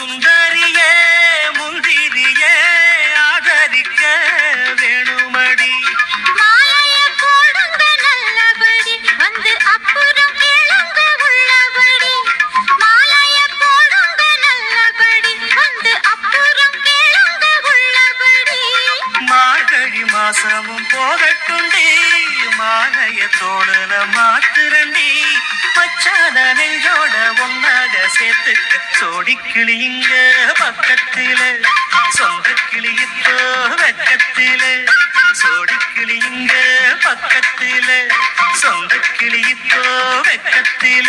சுந்தரியே முந்திரியே ஆதரிக்க வேணுமடி. மாலைய போடுங்க நல்லபடி வந்து அப்புறம் கேளுங்க உள்ளபடி. மாலைய போடுங்க நல்லபடி வந்து அப்புறம் கேளுங்க உள்ளபடி. மார்கழி மாசமும் போகட்டுண்டி மாலைய தோடுல மாத்துரண்டி. மச்சான நெஞ்சோட ஒன்னாக சேர்த்துக்க சோடி கிளிங்க பக்கத்தில சொந்த கிளியிப்போ வெக்கத்தில. சோடி கிளிங்க பக்கத்தில சொந்த கிளியிப்போ வெக்கத்தில.